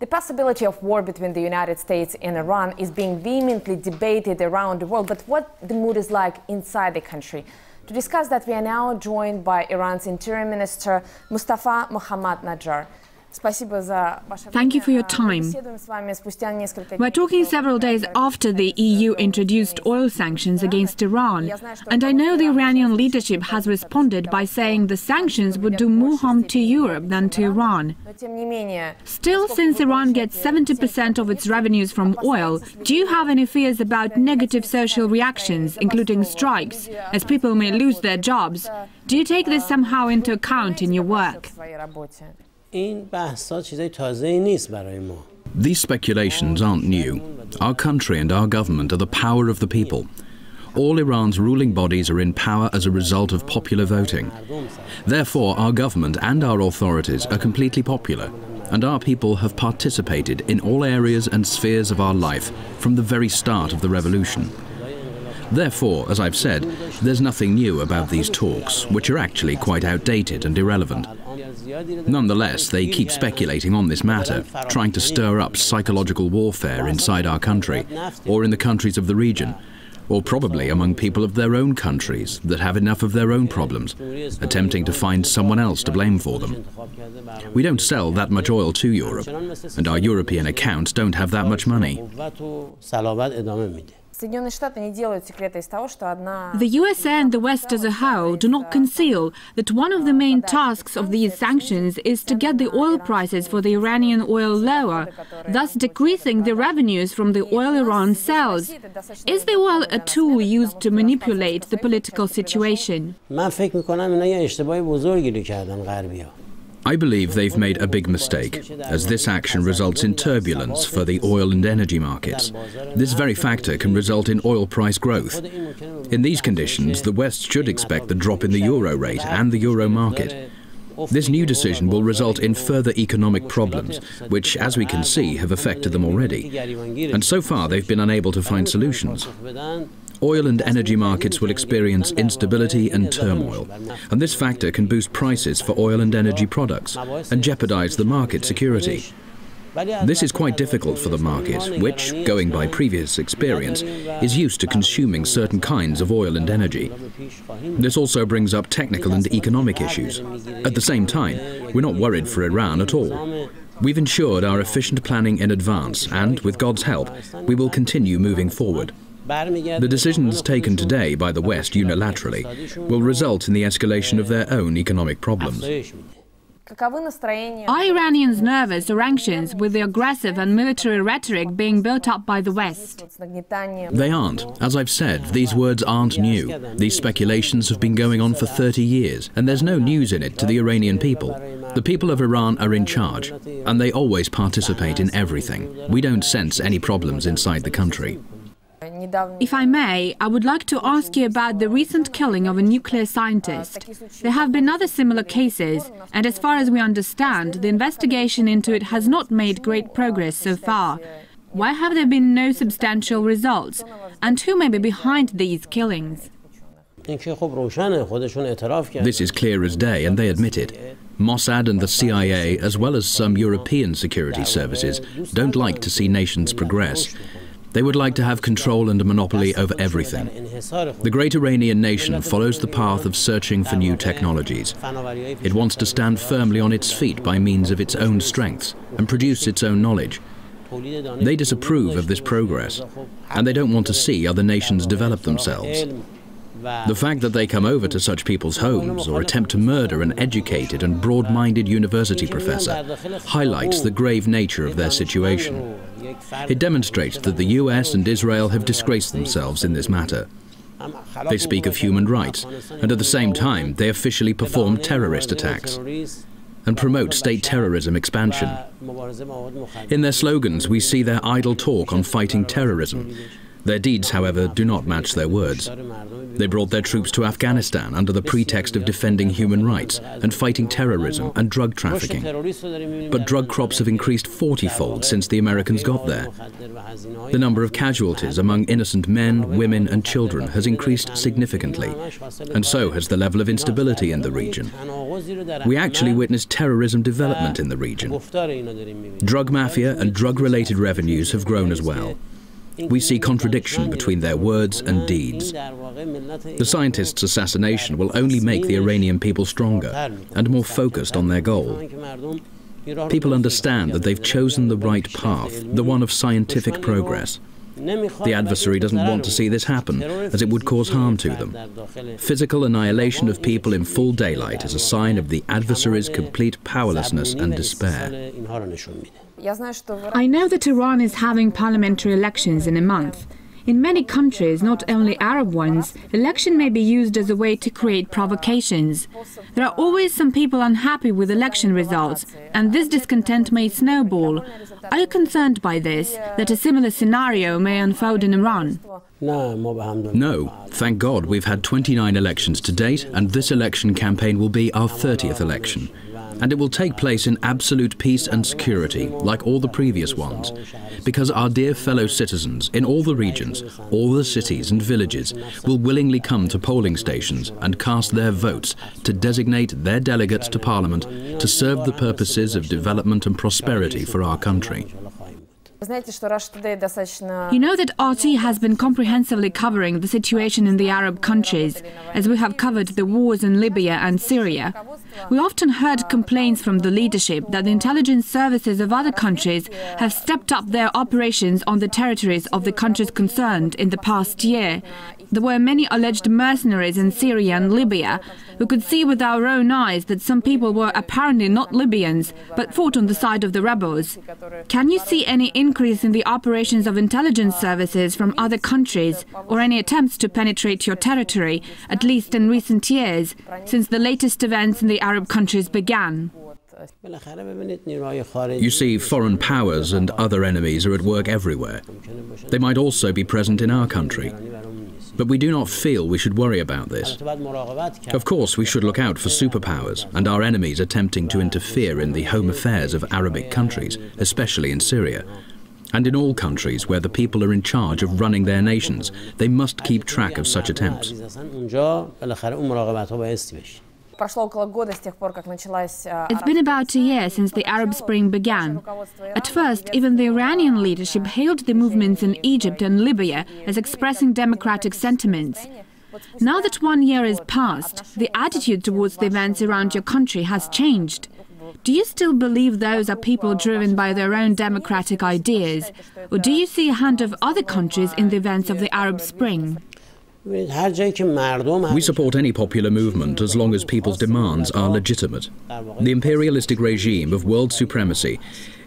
The possibility of war between the United States and Iran is being vehemently debated around the world, but what the mood is like inside the country. To discuss that, we are now joined by Iran's Interior Minister Mustafa Mohammad Najjar. Thank you for your time. We're talking several days after the EU introduced oil sanctions against Iran, and I know the Iranian leadership has responded by saying the sanctions would do more harm to Europe than to Iran. Still, since Iran gets 70% of its revenues from oil, do you have any fears about negative social reactions, including strikes, as people may lose their jobs? Do you take this somehow into account in your work? These speculations aren't new. Our country and our government are the power of the people. All Iran's ruling bodies are in power as a result of popular voting. Therefore, our government and our authorities are completely popular, and our people have participated in all areas and spheres of our life from the very start of the revolution. Therefore, as I've said, there's nothing new about these talks, which are actually quite outdated and irrelevant. Nonetheless, they keep speculating on this matter, trying to stir up psychological warfare inside our country, or in the countries of the region, or probably among people of their own countries that have enough of their own problems, attempting to find someone else to blame for them. We don't sell that much oil to Europe, and our European accounts don't have that much money. The USA and the West as a whole do not conceal that one of the main tasks of these sanctions is to get the oil prices for the Iranian oil lower, thus decreasing the revenues from the oil Iran sells. Is the oil a tool used to manipulate the political situation? I believe they've made a big mistake, as this action results in turbulence for the oil and energy markets. This very factor can result in oil price growth. In these conditions, the West should expect the drop in the euro rate and the euro market. This new decision will result in further economic problems, which, as we can see, have affected them already. And so far, they've been unable to find solutions. Oil and energy markets will experience instability and turmoil, and this factor can boost prices for oil and energy products and jeopardize the market security. This is quite difficult for the market, which, going by previous experience, is used to consuming certain kinds of oil and energy. This also brings up technical and economic issues. At the same time, we're not worried for Iran at all. We've ensured our efficient planning in advance, and, with God's help, we will continue moving forward. The decisions taken today by the West unilaterally will result in the escalation of their own economic problems. Are Iranians nervous or anxious with the aggressive and military rhetoric being built up by the West? They aren't. As I've said, these words aren't new. These speculations have been going on for 30 years, and there's no news in it to the Iranian people. The people of Iran are in charge, and they always participate in everything. We don't sense any problems inside the country. If I may, I would like to ask you about the recent killing of a nuclear scientist. There have been other similar cases, and as far as we understand, the investigation into it has not made great progress so far. Why have there been no substantial results? And who may be behind these killings? This is clear as day, and they admit it. Mossad and the CIA, as well as some European security services, don't like to see nations progress. They would like to have control and a monopoly over everything. The great Iranian nation follows the path of searching for new technologies. It wants to stand firmly on its feet by means of its own strengths and produce its own knowledge. They disapprove of this progress, and they don't want to see other nations develop themselves. The fact that they come over to such people's homes or attempt to murder an educated and broad-minded university professor highlights the grave nature of their situation. It demonstrates that the US and Israel have disgraced themselves in this matter. They speak of human rights, and at the same time they officially perform terrorist attacks and promote state terrorism expansion. In their slogans we see their idle talk on fighting terrorism. Their deeds, however, do not match their words. They brought their troops to Afghanistan under the pretext of defending human rights and fighting terrorism and drug trafficking. But drug crops have increased 40-fold since the Americans got there. The number of casualties among innocent men, women and children has increased significantly, and so has the level of instability in the region. We actually witnessed terrorism development in the region. Drug mafia and drug-related revenues have grown as well. We see contradiction between their words and deeds. The scientists' assassination will only make the Iranian people stronger and more focused on their goal. People understand that they've chosen the right path, the one of scientific progress. The adversary doesn't want to see this happen, as it would cause harm to them. Physical annihilation of people in full daylight is a sign of the adversary's complete powerlessness and despair. I know that Iran is having parliamentary elections in a month. In many countries, not only Arab ones, election may be used as a way to create provocations. There are always some people unhappy with election results, and this discontent may snowball. Are you concerned by this, that a similar scenario may unfold in Iran? No, thank God we've had 29 elections to date, and this election campaign will be our 30th election. And it will take place in absolute peace and security, like all the previous ones, because our dear fellow citizens in all the regions, all the cities and villages will willingly come to polling stations and cast their votes to designate their delegates to Parliament to serve the purposes of development and prosperity for our country. You know that RT has been comprehensively covering the situation in the Arab countries, as we have covered the wars in Libya and Syria. We often heard complaints from the leadership that the intelligence services of other countries have stepped up their operations on the territories of the countries concerned in the past year. There were many alleged mercenaries in Syria and Libya. We could see with our own eyes that some people were apparently not Libyans, but fought on the side of the rebels. Can you see any increase in the operations of intelligence services from other countries, or any attempts to penetrate your territory, at least in recent years, since the latest events in the Arab countries began? You see, foreign powers and other enemies are at work everywhere. They might also be present in our country. But we do not feel we should worry about this. Of course, we should look out for superpowers and our enemies attempting to interfere in the home affairs of Arabic countries, especially in Syria. And in all countries where the people are in charge of running their nations, they must keep track of such attempts. It's been about a year since the Arab Spring began. At first, even the Iranian leadership hailed the movements in Egypt and Libya as expressing democratic sentiments. Now that 1 year has passed, the attitude towards the events around your country has changed. Do you still believe those are people driven by their own democratic ideas, or do you see a hand of other countries in the events of the Arab Spring? We support any popular movement as long as people's demands are legitimate. The imperialistic regime of world supremacy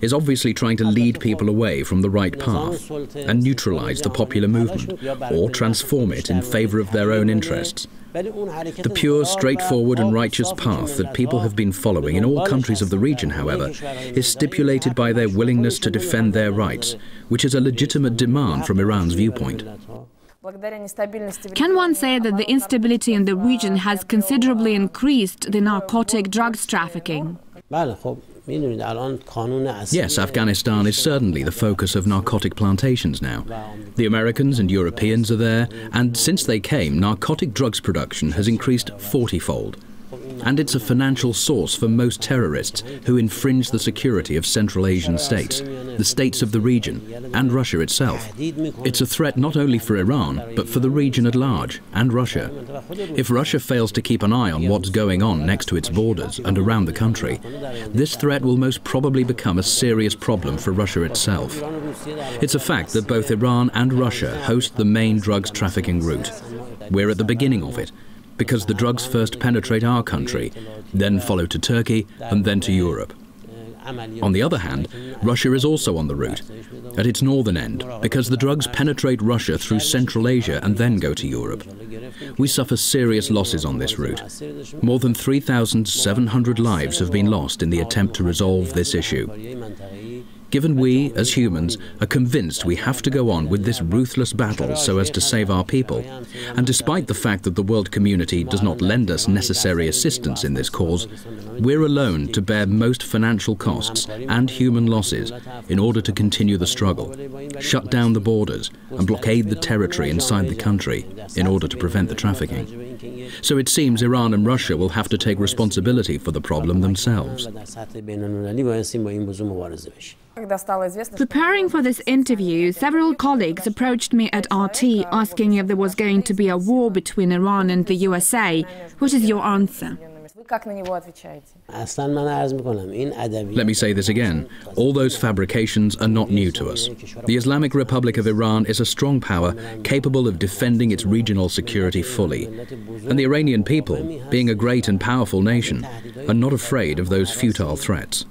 is obviously trying to lead people away from the right path and neutralize the popular movement or transform it in favor of their own interests. The pure, straightforward and righteous path that people have been following in all countries of the region, however, is stipulated by their willingness to defend their rights, which is a legitimate demand from Iran's viewpoint. Can one say that the instability in the region has considerably increased the narcotic drugs trafficking? Yes, Afghanistan is certainly the focus of narcotic plantations now. The Americans and Europeans are there, and since they came, narcotic drugs production has increased 40-fold. And it's a financial source for most terrorists who infringe the security of Central Asian states, the states of the region, and Russia itself. It's a threat not only for Iran, but for the region at large, and Russia. If Russia fails to keep an eye on what's going on next to its borders and around the country, this threat will most probably become a serious problem for Russia itself. It's a fact that both Iran and Russia host the main drugs trafficking route. We're at the beginning of it, because the drugs first penetrate our country, then follow to Turkey, and then to Europe. On the other hand, Russia is also on the route, at its northern end, because the drugs penetrate Russia through Central Asia and then go to Europe. We suffer serious losses on this route. More than 3,700 lives have been lost in the attempt to resolve this issue. given we, as humans, are convinced we have to go on with this ruthless battle so as to save our people, and despite the fact that the world community does not lend us necessary assistance in this cause, we're alone to bear most financial costs and human losses in order to continue the struggle, shut down the borders and blockade the territory inside the country in order to prevent the trafficking. So it seems Iran and Russia will have to take responsibility for the problem themselves. Preparing for this interview, several colleagues approached me at RT asking if there was going to be a war between Iran and the USA. What is your answer? Let me say this again. All those fabrications are not new to us. The Islamic Republic of Iran is a strong power capable of defending its regional security fully. And the Iranian people, being a great and powerful nation, are not afraid of those futile threats.